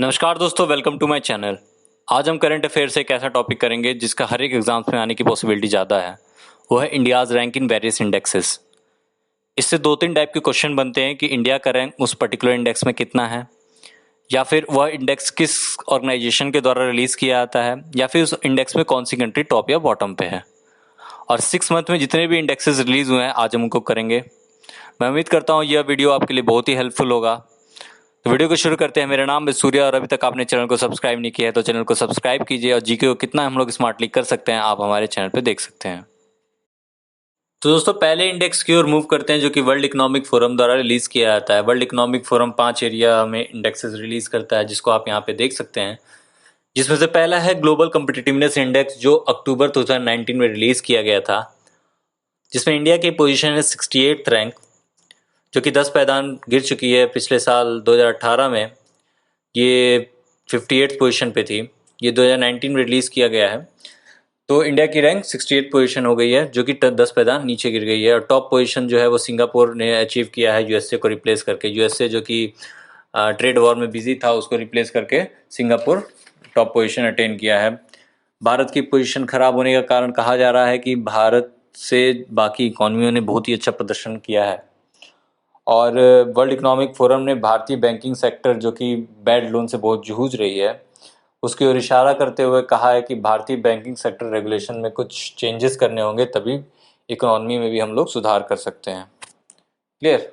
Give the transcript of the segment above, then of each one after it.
नमस्कार दोस्तों, welcome to my channel. आज हम करंट अफेयर से एक ऐसा टॉपिक करेंगे जिसका हर एक एग्जाम्स में आने की पॉसिबिलिटी ज़्यादा है। वो है India's rank in various indexes. इससे दो तीन टाइप के क्वेश्चन बनते हैं कि इंडिया का रैंक उस पर्टिकुलर इंडेक्स में कितना है, या फिर वह इंडेक्स किस ऑर्गेनाइजेशन के द्वारा रिलीज़ किया जाता है, या फिर उस इंडेक्स में कौन सी कंट्री टॉप या बॉटम पे है। और 6 मंथ में जितने भी इंडेक्सेस रिलीज़ हुए हैं आज हम उनको करेंगे। मैं उम्मीद करता हूँ यह वीडियो आपके लिए बहुत ही हेल्पफुल होगा। तो वीडियो को शुरू करते हैं। मेरा नाम है सूर्या और अभी तक आपने चैनल को सब्सक्राइब नहीं किया है तो चैनल को सब्सक्राइब कीजिए और जीके को कितना हम लोग स्मार्टली कर सकते हैं आप हमारे चैनल पे देख सकते हैं। तो दोस्तों पहले इंडेक्स की ओर मूव करते हैं जो कि वर्ल्ड इकोनॉमिक फोरम द्वारा रिलीज किया जाता है। वर्ल्ड इकोनॉमिक फोरम 5 एरिया में इंडेक्सेस रिलीज करता है जिसको आप यहाँ पे देख सकते हैं, जिसमें से पहला है ग्लोबल कम्पिटिटिवनेस इंडेक्स जो अक्टूबर 2019 में रिलीज किया गया था, जिसमें इंडिया की पोजीशन है 68th रैंक, जो कि 10 पायदान गिर चुकी है। पिछले साल 2018 में ये 58th पोजीशन पे थी, ये 2019 में रिलीज़ किया गया है। तो इंडिया की रैंक 68th पोजीशन हो गई है, जो कि 10 पायदान नीचे गिर गई है। और टॉप पोजीशन जो है वो सिंगापुर ने अचीव किया है यूएसए को रिप्लेस करके। यूएसए जो कि ट्रेड वॉर में बिजी था, उसको रिप्लेस करके सिंगापुर टॉप पोजीशन अटेन किया है। भारत की पोजीशन खराब होने का कारण कहा जा रहा है कि भारत से बाकी इकॉनमियों ने बहुत ही अच्छा प्रदर्शन किया है। और वर्ल्ड इकोनॉमिक फोरम ने भारतीय बैंकिंग सेक्टर जो कि बैड लोन से बहुत जूझ रही है, उसकी ओर इशारा करते हुए कहा है कि भारतीय बैंकिंग सेक्टर रेगुलेशन में कुछ चेंजेस करने होंगे, तभी इकोनॉमी में भी हम लोग सुधार कर सकते हैं। क्लियर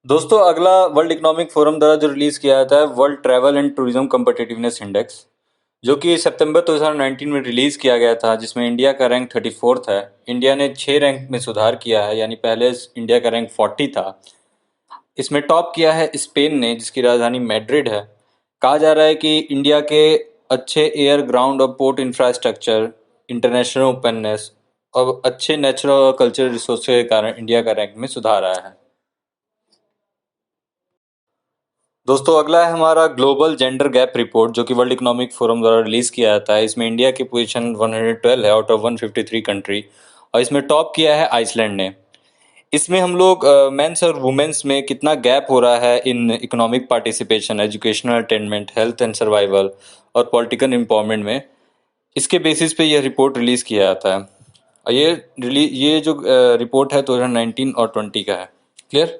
दोस्तों, अगला वर्ल्ड इकोनॉमिक फोरम द्वारा जो रिलीज किया जाता है world travel and tourism competitiveness index, जो कि सितंबर 2019 में रिलीज किया गया था, जिसमें इंडिया का रैंक 34th है। इंडिया ने 6 रैंक में सुधार किया है, यानी पहले इंडिया का रैंक 40 था, इसमें टॉप किया है स्पेन ने, जिसकी राजधानी मैड्रिड है। कहा जा रहा है कि इंडिया के अच्छे एयर ग्राउंड और पोर्ट इंफ्रास्ट्रक्चर, इंटरनेशनल ओपननेस और अच्छे नेचुरल और कल्चरल रिसोर्स के कारण इंडिया का रैंक में सुधार आया है। दोस्तों अगला है हमारा ग्लोबल जेंडर गैप रिपोर्ट, जो कि वर्ल्ड इकोनॉमिक फोरम द्वारा रिलीज किया जाता है। इसमें इंडिया की पोजीशन 112 है आउट ऑफ 153 कंट्री, और इसमें टॉप किया है आइसलैंड ने। इसमें हम लोग मेंस और वुमेन्स में कितना गैप हो रहा है in economic participation, educational attainment, health and survival और पॉलिटिकल एम्पावरमेंट में, इसके बेसिस पे यह रिपोर्ट रिलीज़ किया जाता है। और ये जो रिपोर्ट है 2019 और 20 का है। क्लियर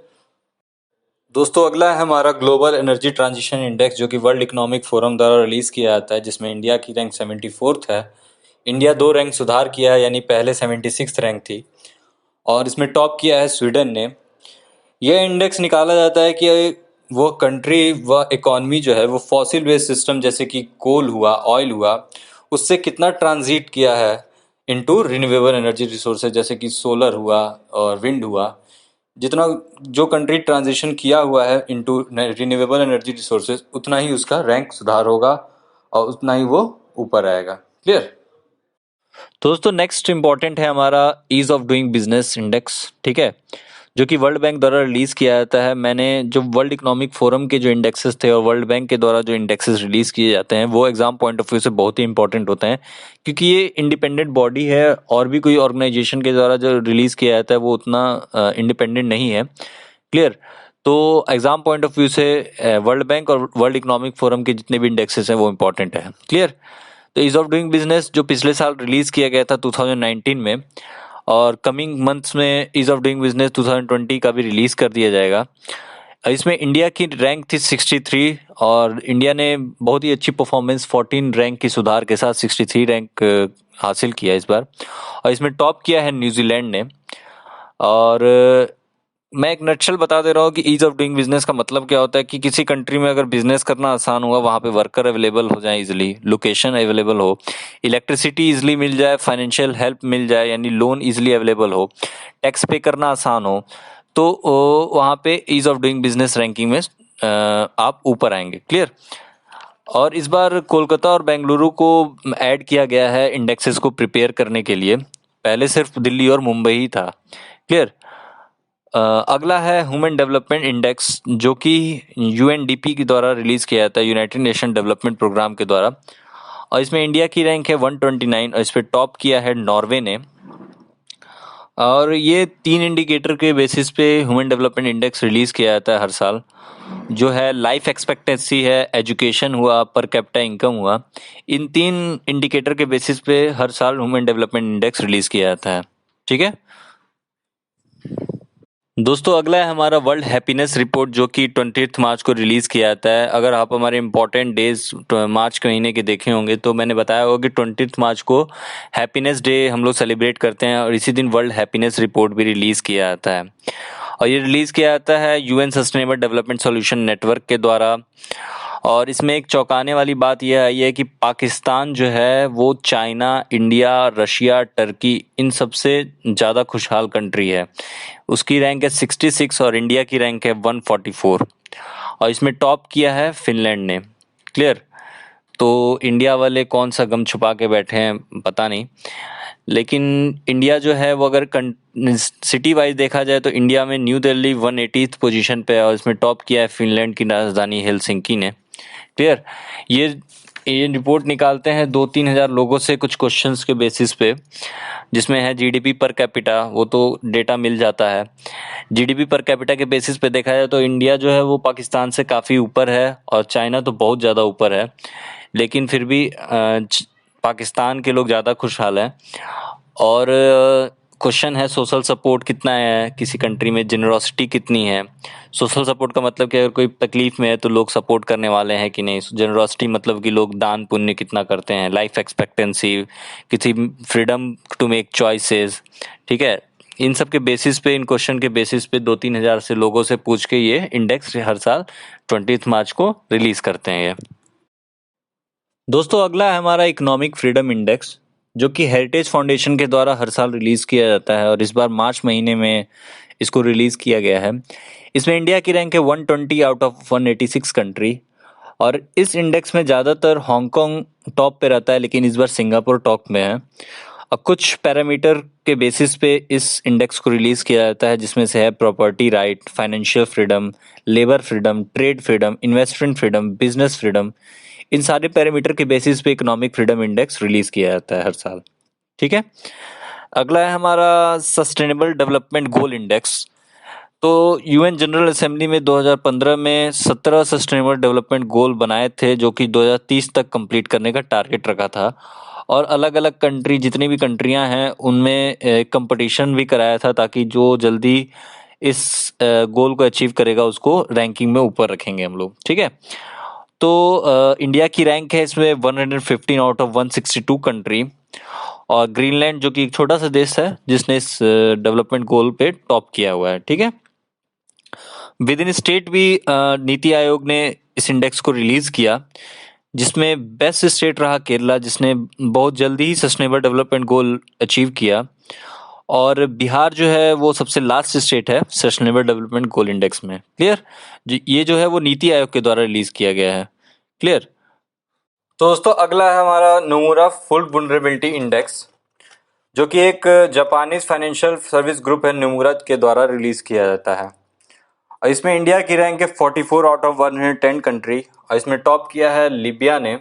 दोस्तों, अगला है हमारा ग्लोबल एनर्जी ट्रांजिशन इंडेक्स, जो कि वर्ल्ड इकोनॉमिक फोरम द्वारा रिलीज़ किया जाता है, जिसमें इंडिया की रैंक 74th है। इंडिया 2 रैंक सुधार किया है, यानी पहले 76th रैंक थी, और इसमें टॉप किया है स्वीडन ने। यह इंडेक्स निकाला जाता है कि वो कंट्री व इकॉनमी जो है वो फॉसिल बेस्ड सिस्टम जैसे कि कोल हुआ, ऑयल हुआ, उससे कितना ट्रांजिट किया है इनटू रिन्यूएबल एनर्जी रिसोर्सेज जैसे कि सोलर हुआ और विंड हुआ। जितना जो कंट्री ट्रांजिशन किया हुआ है इनटू रिन्यूएबल एनर्जी रिसोर्सेज, उतना ही उसका रैंक सुधार होगा और उतना ही वो ऊपर आएगा। क्लियर दोस्तों, नेक्स्ट इंपॉर्टेंट है हमारा ease of doing business index, ठीक है, जो कि वर्ल्ड बैंक द्वारा रिलीज किया जाता है। मैंने जो वर्ल्ड इकोनॉमिक फोरम के जो इंडेक्सेस थे और वर्ल्ड बैंक के द्वारा जो इंडेक्सेस रिलीज किए जाते हैं वो एग्जाम पॉइंट ऑफ व्यू से बहुत ही इंपॉर्टेंट होते हैं, क्योंकि ये इंडिपेंडेंट बॉडी है और भी कोई ऑर्गेनाइजेशन के द्वारा जो रिलीज किया जाता है वो उतना इंडिपेंडेंट नहीं है। क्लियर तो एग्जाम पॉइंट ऑफ व्यू से वर्ल्ड बैंक और वर्ल्ड इकोनॉमिक फोरम के जितने भी इंडेक्सेस हैं वो इंपॉर्टेंट है। क्लियर तो ईज ऑफ डूइंग बिजनेस जो पिछले साल रिलीज किया गया था 2019 में, और कमिंग मंथ्स में ईज ऑफ डूइंग बिजनेस 2020 का भी रिलीज कर दिया जाएगा। इसमें इंडिया की रैंक थी 63, और इंडिया ने बहुत ही अच्छी परफॉर्मेंस 14 रैंक की सुधार के साथ 63 रैंक हासिल किया इस बार, और इसमें टॉप किया है न्यूजीलैंड ने। और मैं एक नटशल बता दे रहा हूँ कि ईज ऑफ डूइंग बिजनेस का मतलब क्या होता है कि किसी कंट्री में अगर बिजनेस करना आसान हुआ, वहाँ पे वर्कर अवेलेबल हो जाए इजिली, लोकेशन अवेलेबल हो, इलेक्ट्रिसिटी इजिली मिल जाए, फाइनेंशियल हेल्प मिल जाए यानी लोन इजिली अवेलेबल हो, टैक्स पे करना आसान हो, तो वहाँ पे ease of doing business ranking में आप ऊपर आएंगे। क्लियर और इस बार कोलकाता और बेंगलुरु को ऐड किया गया है इंडेक्सेस को प्रिपेयर करने के लिए, पहले सिर्फ दिल्ली और मुंबई ही था। क्लियर अगला है ह्यूमन डेवलपमेंट इंडेक्स, जो कि यूएनडीपी के द्वारा रिलीज किया जाता है, यूनाइटेड नेशन डेवलपमेंट प्रोग्राम के द्वारा, और इसमें इंडिया की रैंक है 129 और इस पर टॉप किया है नॉर्वे ने। और ये 3 इंडिकेटर के बेसिस पे ह्यूमन डेवलपमेंट इंडेक्स रिलीज किया जाता है हर साल, जो है लाइफ एक्सपेक्टेंसी है, एजुकेशन हुआ, पर कैपिटा इनकम हुआ, इन 3 इंडिकेटर के बेसिस पे हर साल ह्यूमन डेवलपमेंट इंडेक्स रिलीज किया जाता है। ठीक है दोस्तों, अगला है हमारा वर्ल्ड हैप्पीनेस रिपोर्ट जो कि 20 मार्च को रिलीज़ किया जाता है। अगर आप हमारे इंपॉर्टेंट डेज मार्च के महीने के देखे होंगे तो मैंने बताया होगा कि 20 मार्च को हैप्पीनेस डे हम लोग सेलिब्रेट करते हैं और इसी दिन वर्ल्ड हैप्पीनेस रिपोर्ट भी रिलीज़ किया जाता है। और ये रिलीज़ किया जाता है UN sustainable development solution network के द्वारा। और इसमें एक चौंकाने वाली बात यह आई है कि पाकिस्तान जो है वो चाइना, इंडिया, रशिया, टर्की इन सबसे ज़्यादा खुशहाल कंट्री है। उसकी रैंक है 66 और इंडिया की रैंक है 144 और इसमें टॉप किया है फिनलैंड ने। क्लियर। तो इंडिया वाले कौन सा गम छुपा के बैठे हैं पता नहीं, लेकिन इंडिया जो है वो अगर सिटी वाइज देखा जाए तो इंडिया में न्यू दिल्ली 180th पोजीशन पे है और इसमें टॉप किया है फिनलैंड की राजधानी हेलसिंकी ने। क्लियर। ये रिपोर्ट निकालते हैं 2-3 हज़ार लोगों से कुछ क्वेश्चंस के बेसिस पे, जिसमें है जीडीपी पर कैपिटा, वो तो डेटा मिल जाता है। जीडीपी पर कैपिटा के बेसिस पे देखा जाए तो इंडिया जो है वो पाकिस्तान से काफ़ी ऊपर है और चाइना तो बहुत ज़्यादा ऊपर है, लेकिन फिर भी पाकिस्तान के लोग ज़्यादा खुशहाल हैं। और क्वेश्चन है सोशल सपोर्ट कितना है किसी कंट्री में, जेनरोसिटी कितनी है। सोशल सपोर्ट का मतलब कि अगर कोई तकलीफ में है तो लोग सपोर्ट करने वाले हैं कि नहीं। जेनरोसिटी मतलब कि लोग दान पुण्य कितना करते हैं। लाइफ एक्सपेक्टेंसी, किसी फ्रीडम टू मेक चॉइसेस। ठीक है, इन सब के बेसिस पे, इन क्वेश्चन के बेसिस पे 2-3 हज़ार से लोगों से पूछ के ये इंडेक्स हर साल 20 मार्च को रिलीज करते हैं ये। दोस्तों, अगला है हमारा इकोनॉमिक फ्रीडम इंडेक्स जो कि हेरिटेज फाउंडेशन के द्वारा हर साल रिलीज किया जाता है और इस बार मार्च महीने में इसको रिलीज किया गया है। इसमें इंडिया की रैंक है 120 आउट ऑफ 186 कंट्री और इस इंडेक्स में ज़्यादातर हांगकांग टॉप पे रहता है, लेकिन इस बार सिंगापुर टॉप में है। अब कुछ पैरामीटर के बेसिस पे इस इंडेक्स को रिलीज किया जाता है, जिसमें से है property right, financial freedom, labour freedom, trade freedom, investment freedom, business freedom. इन सारे पैरामीटर के बेसिस पे इकोनॉमिक फ्रीडम इंडेक्स रिलीज किया जाता है हर साल। ठीक है, अगला है हमारा सस्टेनेबल डेवलपमेंट गोल इंडेक्स। तो यूएन जनरल असेंबली में 2015 में 17 सस्टेनेबल डेवलपमेंट गोल बनाए थे जो कि 2030 तक कंप्लीट करने का टारगेट रखा था। और अलग अलग कंट्री, जितनी भी कंट्रियां हैं उनमें कंपटीशन भी कराया था ताकि जो जल्दी इस गोल को अचीव करेगा उसको रैंकिंग में ऊपर रखेंगे हम लोग। ठीक है, तो इंडिया की रैंक है इसमें 115 आउट ऑफ 162 कंट्री और ग्रीनलैंड जो कि एक छोटा सा देश है जिसने इस डेवलपमेंट गोल पे टॉप किया हुआ है। ठीक है, विद इन स्टेट भी नीति आयोग ने इस इंडेक्स को रिलीज किया, जिसमें बेस्ट स्टेट रहा केरला, जिसने बहुत जल्दी ही सस्टेनेबल डेवलपमेंट गोल अचीव किया। और बिहार जो है वो सबसे लास्ट स्टेट है सस्टेनेबल डेवलपमेंट गोल इंडेक्स में। क्लियर। ये जो है वो नीति आयोग के द्वारा रिलीज किया गया है। क्लियर। तो दोस्तों, अगला है हमारा नोमुरा फुल वल्नरेबिलिटी इंडेक्स जो कि एक जापानीज फाइनेंशियल सर्विस ग्रुप है नोमुरा के द्वारा रिलीज किया जाता है। और इसमें इंडिया की रैंक है 44 आउट ऑफ 110 कंट्री और इसमें टॉप किया है लीबिया ने,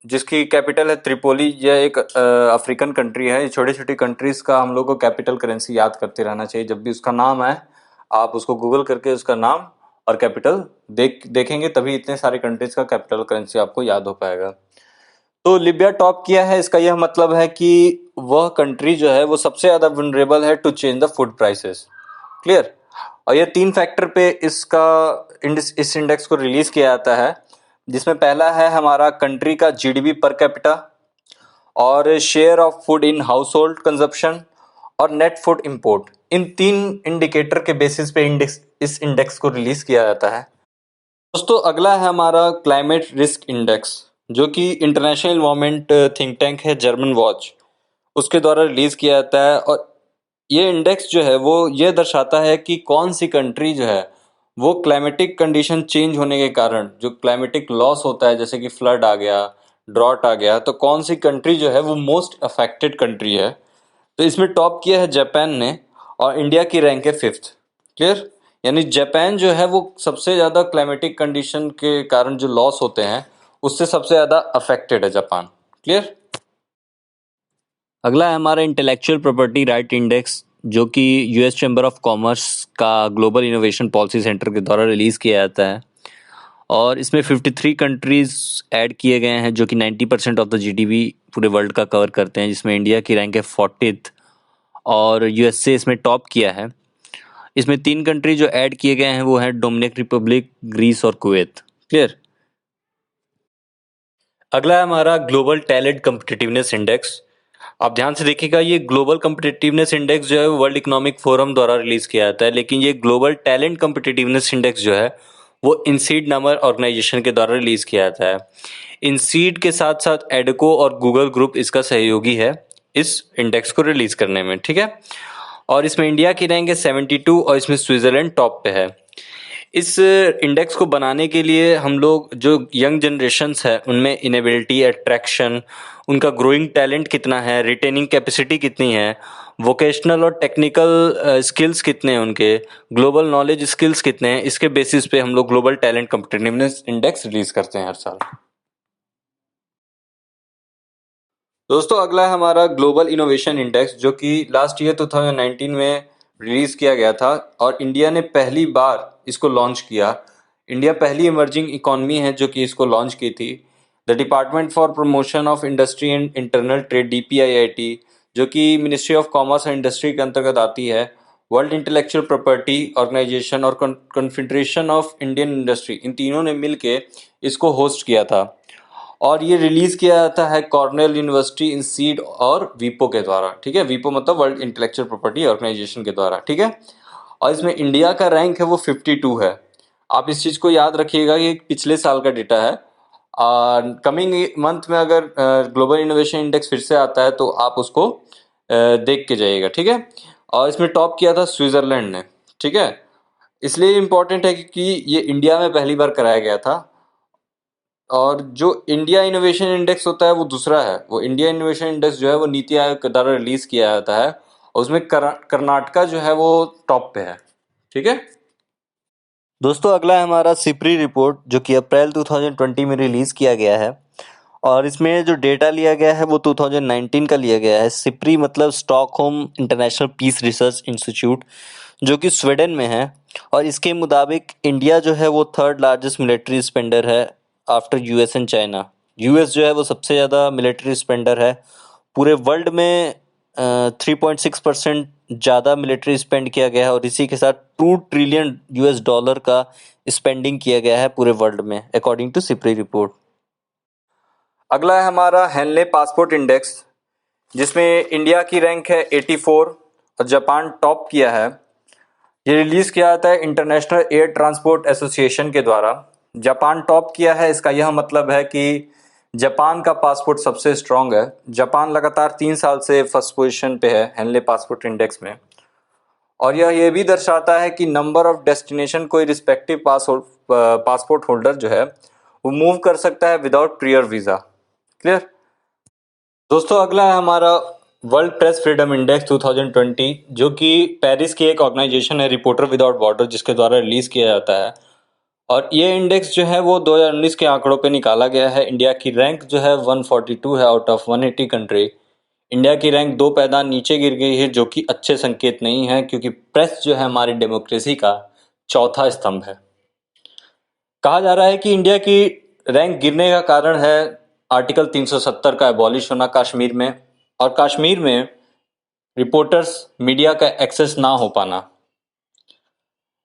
जिसकी कैपिटल है त्रिपोली। यह एक अफ्रीकन कंट्री है। ये छोटी छोटी कंट्रीज का हम लोग को कैपिटल करेंसी याद करते रहना चाहिए। जब भी उसका नाम आए आप उसको गूगल करके उसका नाम और कैपिटल देखेंगे, तभी इतने सारे कंट्रीज का कैपिटल करेंसी आपको याद हो पाएगा। तो लीबिया टॉप किया है, इसका यह मतलब है कि वह कंट्री जो है वो सबसे ज़्यादा वनरेबल है to change the food prices. Clear. और ये 3 फैक्टर पे इस इंडेक्स को रिलीज किया जाता है, जिसमें पहला है हमारा कंट्री का जीडीपी पर कैपिटा और share of food in house hold consumption और नेट फूड इंपोर्ट। इन 3 इंडिकेटर के बेसिस पे इस इंडेक्स को रिलीज किया जाता है। दोस्तों, अगला है हमारा क्लाइमेट रिस्क इंडेक्स जो कि इंटरनेशनल एनवायरनमेंट थिंक टैंक है जर्मन वॉच, उसके द्वारा रिलीज किया जाता है। और ये इंडेक्स जो है वो ये दर्शाता है कि कौन सी कंट्री जो है वो क्लाइमेटिक कंडीशन चेंज होने के कारण जो क्लाइमेटिक लॉस होता है, जैसे कि फ्लड आ गया, ड्रॉट आ गया, तो कौन सी कंट्री जो है वो मोस्ट अफेक्टेड कंट्री है। तो इसमें टॉप किया है जापान ने और इंडिया की रैंक है 5th। क्लियर। यानी जापान जो है वो सबसे ज़्यादा क्लाइमेटिक कंडीशन के कारण जो लॉस होते हैं उससे सबसे ज़्यादा अफेक्टेड है जापान। क्लियर। अगला है हमारा इंटेलेक्चुअल प्रॉपर्टी राइट इंडेक्स जो कि यूएस चैम्बर ऑफ कॉमर्स का ग्लोबल इनोवेशन पॉलिसी सेंटर के द्वारा रिलीज़ किया जाता है। और इसमें 53 कंट्रीज़ ऐड किए गए हैं जो कि 90% ऑफ द जीडीपी पूरे वर्ल्ड का कवर करते हैं, जिसमें इंडिया की रैंक है 40th और यूएसए इसमें टॉप किया है। इसमें 3 कंट्री जो ऐड किए गए हैं वो हैं डोमिनिक रिपब्लिक, ग्रीस और कुवैत। क्लियर। अगला है हमारा ग्लोबल टैलेंट कम्पिटिटिवनेस इंडेक्स। आप ध्यान से देखिएगा, ये ग्लोबल कम्पिटिटिवनेस इंडेक्स जो है वर्ल्ड इकोनॉमिक फोरम द्वारा रिलीज किया जाता है, लेकिन ये ग्लोबल टैलेंट कम्पिटिटिवनेस इंडेक्स जो है वो इंसीड नामक ऑर्गेनाइजेशन के द्वारा रिलीज किया जाता है। इंसीड के साथ साथ एडको और गूगल ग्रुप इसका सहयोगी है इस इंडेक्स को रिलीज करने में। ठीक है। और इसमें इंडिया की रैंक है 72 और इसमें स्विट्जरलैंड टॉप पे है। इस इंडेक्स को बनाने के लिए हम लोग जो यंग जनरेशन्स है उनमें इनेबिलिटी, अट्रैक्शन, उनका ग्रोइंग टैलेंट कितना है, रिटेनिंग कैपेसिटी कितनी है, वोकेशनल और टेक्निकल स्किल्स कितने हैं उनके, ग्लोबल नॉलेज स्किल्स कितने हैं, इसके बेसिस पे हम लोग global talent competitiveness index release करते हैं हर साल। दोस्तों अगला है हमारा ग्लोबल इनोवेशन इंडेक्स, जो कि लास्ट ईयर 2019 में रिलीज किया गया था और इंडिया ने पहली बार इसको लॉन्च किया। इंडिया पहली इमर्जिंग इकोनॉमी है जो कि इसको लॉन्च की थी। The department for promotion of industry and internal trade DPIIT, जो कि ministry of commerce and industry के अंतर्गत आती है, वर्ल्ड इंटेलेक्चुअल प्रॉपर्टी ऑर्गेनाइजेशन और कॉन्फेडरेशन ऑफ इंडियन इंडस्ट्री, इन तीनों ने मिलके इसको होस्ट किया था। और ये रिलीज किया जाता है कॉर्नेल यूनिवर्सिटी, इंसीड और वीपो के द्वारा। ठीक है। वीपो मतलब वर्ल्ड इंटेलेक्चुअल प्रॉपर्टी ऑर्गेनाइजेशन के द्वारा। ठीक है। और इसमें इंडिया का रैंक है वो 52 है। आप इस चीज को याद रखिएगा, ये पिछले साल का डेटा है। कमिंग मंथ में अगर ग्लोबल इनोवेशन इंडेक्स फिर से आता है तो आप उसको देख के जाइएगा। ठीक है। और इसमें टॉप किया था स्विट्जरलैंड ने। ठीक है। इसलिए इम्पोर्टेंट है क्योंकि ये इंडिया में पहली बार कराया गया था। और जो इंडिया इनोवेशन इंडेक्स होता है वो दूसरा है। वो इंडिया इनोवेशन इंडेक्स जो है वो नीति आयोग के द्वारा रिलीज किया जाता है और उसमें कर्नाटका जो है वो टॉप पे है। ठीक है। दोस्तों अगला है हमारा सिप्री रिपोर्ट, जो कि अप्रैल 2020 में रिलीज किया गया है और इसमें जो डेटा लिया गया है वो 2019 का लिया गया है। सिप्री मतलब Stockholm International Peace Research Institute, जो कि स्वीडन में है। और इसके मुताबिक इंडिया जो है वो थर्ड लार्जेस्ट मिलिट्री स्पेंडर है after US and China. US जो है वो सबसे ज़्यादा मिलिट्री स्पेंडर है। पूरे वर्ल्ड में 3.6% ज़्यादा मिलिट्री स्पेंड किया गया है और इसी के साथ $2 ट्रिलियन का स्पेंडिंग किया गया है पूरे वर्ल्ड में, अकॉर्डिंग टू सिप्री रिपोर्ट। अगला है हमारा हेनले पासपोर्ट इंडेक्स, जिसमें इंडिया की रैंक है 84 और जापान टॉप किया है। ये रिलीज किया जाता है इंटरनेशनल एयर ट्रांसपोर्ट एसोसिएशन के द्वारा। जापान टॉप किया है, इसका यह मतलब है कि जापान का पासपोर्ट सबसे स्ट्रांग है। जापान लगातार 3 साल से फर्स्ट पोजीशन पे है हेनले पासपोर्ट इंडेक्स में। और यह भी दर्शाता है कि नंबर ऑफ डेस्टिनेशन कोई रिस्पेक्टिव पासपोर्ट होल्डर जो है वो मूव कर सकता है विदाउट प्रियर वीज़ा। क्लियर। दोस्तों अगला है हमारा वर्ल्ड प्रेस फ्रीडम इंडेक्स 2020, जो कि पेरिस की एक ऑर्गेनाइजेशन है, रिपोर्टर विदाउट बॉर्डर, जिसके द्वारा रिलीज किया जाता है। और ये इंडेक्स जो है वो 2019 के आंकड़ों पे निकाला गया है। इंडिया की रैंक जो है 142 है आउट ऑफ 180 कंट्री। इंडिया की रैंक 2 पैदा नीचे गिर गई है, जो कि अच्छे संकेत नहीं है, क्योंकि प्रेस जो है हमारी डेमोक्रेसी का चौथा स्तंभ है। कहा जा रहा है कि इंडिया की रैंक गिरने का कारण है आर्टिकल 370 का एबॉलिश होना कश्मीर में, और कश्मीर में रिपोर्टर्स मीडिया का एक्सेस ना हो पाना।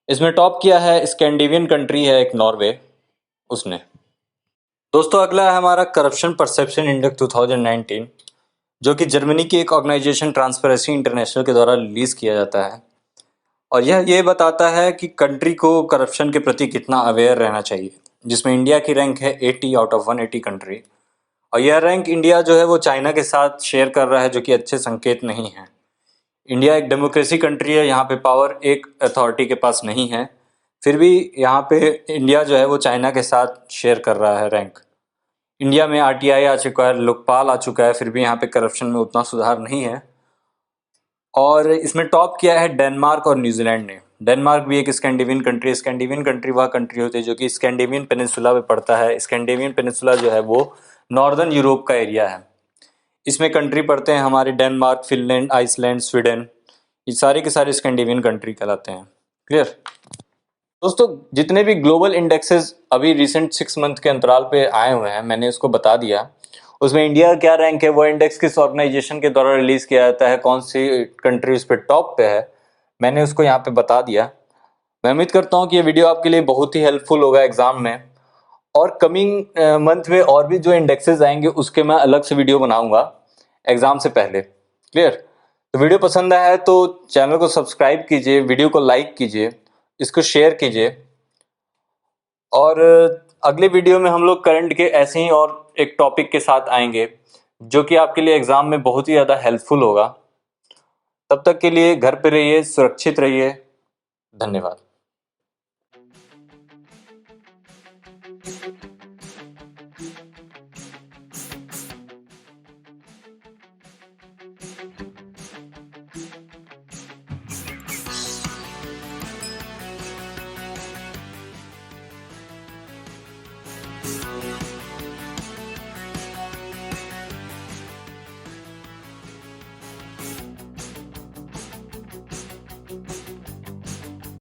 इसमें टॉप किया है स्कैंडिनेवियन कंट्री है एक, नॉर्वे, उसने। दोस्तों अगला है हमारा करप्शन परसेप्शन इंडेक्स 2019, जो कि जर्मनी की एक ऑर्गेनाइजेशन ट्रांसपेरेंसी इंटरनेशनल के द्वारा रिलीज किया जाता है। और यह ये बताता है कि कंट्री को करप्शन के प्रति कितना अवेयर रहना चाहिए, जिसमें इंडिया की रैंक है 80 आउट ऑफ 180 कंट्री। और यह रैंक इंडिया जो है वो चाइना के साथ शेयर कर रहा है, जो कि अच्छे संकेत नहीं है। इंडिया एक डेमोक्रेसी कंट्री है, यहाँ पे पावर एक अथॉरिटी के पास नहीं है, फिर भी यहाँ पे इंडिया जो है वो चाइना के साथ शेयर कर रहा है रैंक। इंडिया में RTI आ चुका है, लोकपाल आ चुका है, फिर भी यहाँ पे करप्शन में उतना सुधार नहीं है। और इसमें टॉप किया है डेनमार्क और न्यूजीलैंड ने। डेनमार्क भी एक स्कैंडिनेवियन कंट्री है। स्कैंडिनेवियन कंट्री वह कंट्री होती है जो कि स्कैंडिनेवियन पेनिनसुला में पड़ता है। स्कैंडिनेवियन पेनिनसुला जो है वो नॉर्दर्न यूरोप का एरिया है। इसमें कंट्री पड़ते हैं हमारे डेनमार्क, फिनलैंड, आइसलैंड, स्वीडन, ये सारे के सारे स्कैंडिनेवियन कंट्री कहलाते हैं। क्लियर दोस्तों, जितने भी ग्लोबल इंडेक्सेस अभी रिसेंट 6 मंथ के अंतराल पे आए हुए हैं मैंने उसको बता दिया। उसमें इंडिया का क्या रैंक है, वो इंडेक्स किस ऑर्गेनाइजेशन के द्वारा रिलीज किया जाता है, कौन सी कंट्री उस पर टॉप पे है, मैंने उसको यहाँ पे बता दिया। मैं उम्मीद करता हूँ कि ये वीडियो आपके लिए बहुत ही हेल्पफुल होगा एग्जाम में। और कमिंग मंथ में और भी जो इंडेक्सेस आएंगे उसके मैं अलग से वीडियो बनाऊंगा एग्जाम से पहले। क्लियर। तो वीडियो पसंद आया है तो चैनल को सब्सक्राइब कीजिए, वीडियो को लाइक कीजिए, इसको शेयर कीजिए। और अगले वीडियो में हम लोग करंट के ऐसे ही और एक टॉपिक के साथ आएंगे जो कि आपके लिए एग्जाम में बहुत ही ज़्यादा हेल्पफुल होगा। तब तक के लिए घर पे रहिए, सुरक्षित रहिए। धन्यवाद।